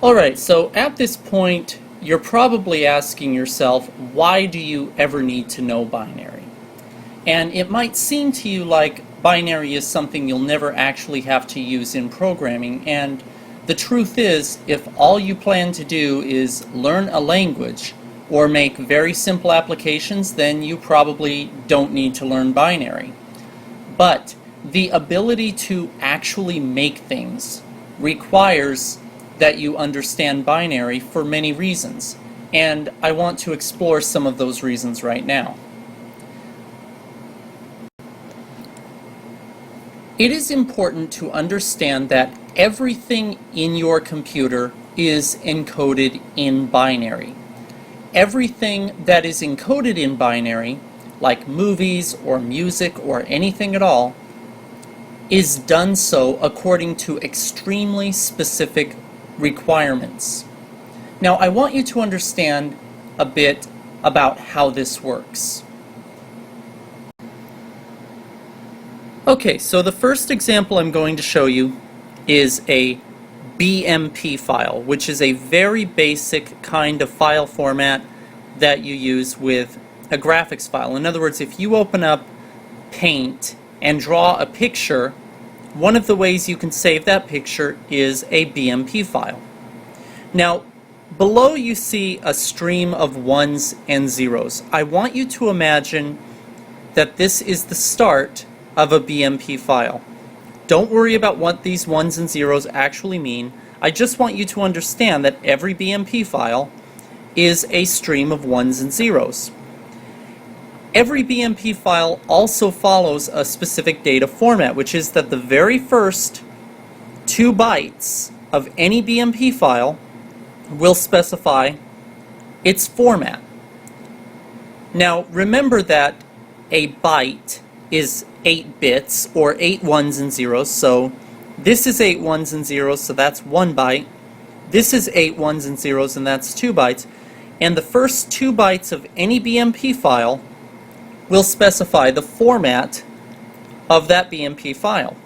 Alright, so at this point, you're probably asking yourself, why do you ever need to know binary? And it might seem to you like binary is something you'll never actually have to use in programming, and the truth is, if all you plan to do is learn a language or make very simple applications, then you probably don't need to learn binary. But the ability to actually make things requires that you understand binary for many reasons, and I want to explore some of those reasons right now. It is important to understand that everything in your computer is encoded in binary. Everything that is encoded in binary, like movies or music or anything at all, is done so according to extremely specific requirements. Now, I want you to understand a bit about how this works. Okay, so the first example I'm going to show you is a BMP file, which is a very basic kind of file format that you use with a graphics file. In other words, if you open up Paint and draw a picture, one of the ways you can save that picture is a BMP file. Now, below you see a stream of ones and zeros. I want you to imagine that this is the start of a BMP file. Don't worry about what these ones and zeros actually mean. I just want you to understand that every BMP file is a stream of ones and zeros. Every BMP file also follows a specific data format, which is that the very first 2 bytes of any BMP file will specify its format. Now, remember that a byte is 8 bits, or 8 ones and zeros, so this is 8 ones and zeros, so that's 1 byte. This is 8 ones and zeros, and that's 2 bytes. And the first 2 bytes of any BMP file will specify the format of that BMP file.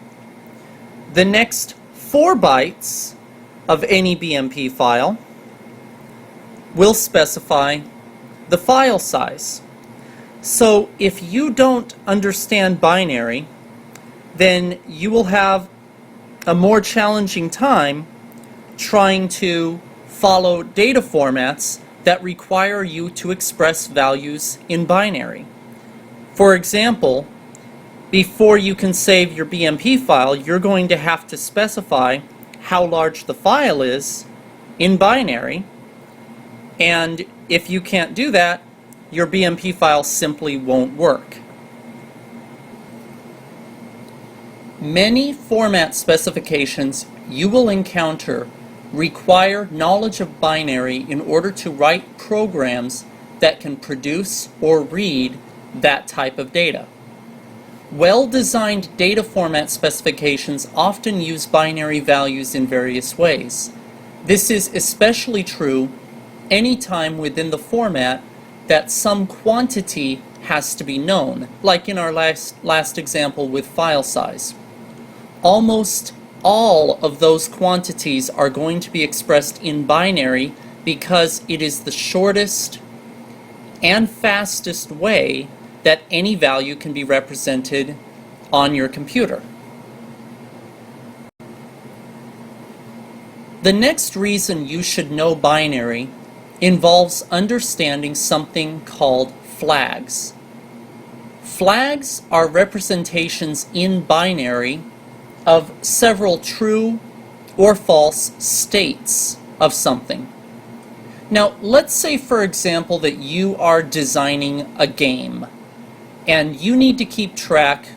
The next 4 bytes of any BMP file will specify the file size. So if you don't understand binary, then you will have a more challenging time trying to follow data formats that require you to express values in binary. For example, before you can save your BMP file, you're going to have to specify how large the file is in binary, and if you can't do that, your BMP file simply won't work. Many format specifications you will encounter require knowledge of binary in order to write programs that can produce or read that type of data. Well-designed data format specifications often use binary values in various ways. This is especially true anytime within the format that some quantity has to be known, like in our last example with file size. Almost all of those quantities are going to be expressed in binary because it is the shortest and fastest way that any value can be represented on your computer. The next reason you should know binary involves understanding something called flags. Flags are representations in binary of several true or false states of something. Now, let's say, for example, that you are designing a game and you need to keep track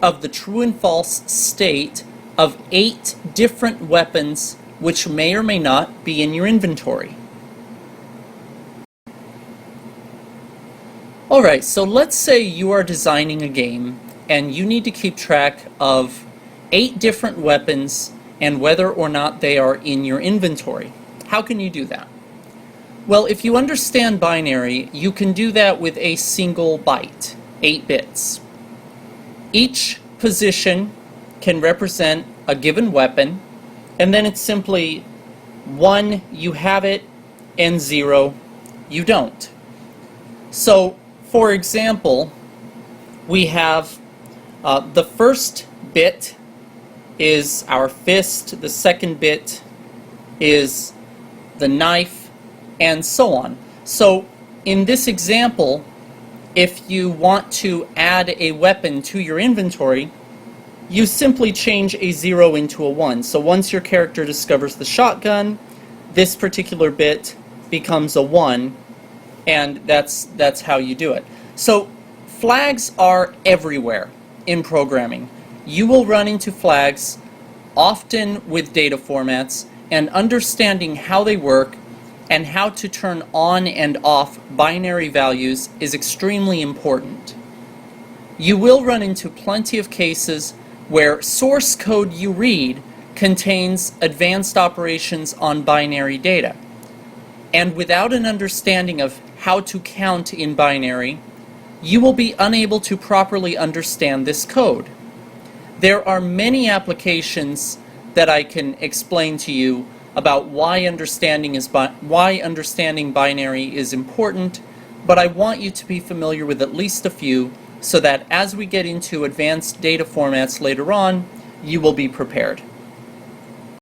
of the true and false state of 8 different weapons which may or may not be in your inventory. Alright, so let's say you are designing a game and you need to keep track of 8 different weapons and whether or not they are in your inventory. How can you do that? Well, if you understand binary, you can do that with a single byte, 8 bits. Each position can represent a given weapon, and then it's simply 1 you have it, and 0 you don't. So, for example, we have the first bit is our fist, the second bit is the knife, and so on. So, in this example, if you want to add a weapon to your inventory, you simply change a 0 into a 1. So once your character discovers the shotgun, this particular bit becomes a 1, and that's how you do it. So flags are everywhere in programming. You will run into flags often with data formats, and understanding how they work and how to turn on and off binary values is extremely important. You will run into plenty of cases where source code you read contains advanced operations on binary data. And without an understanding of how to count in binary, you will be unable to properly understand this code. There are many applications that I can explain to you about why understanding binary is important, but I want you to be familiar with at least a few so that as we get into advanced data formats later on, you will be prepared.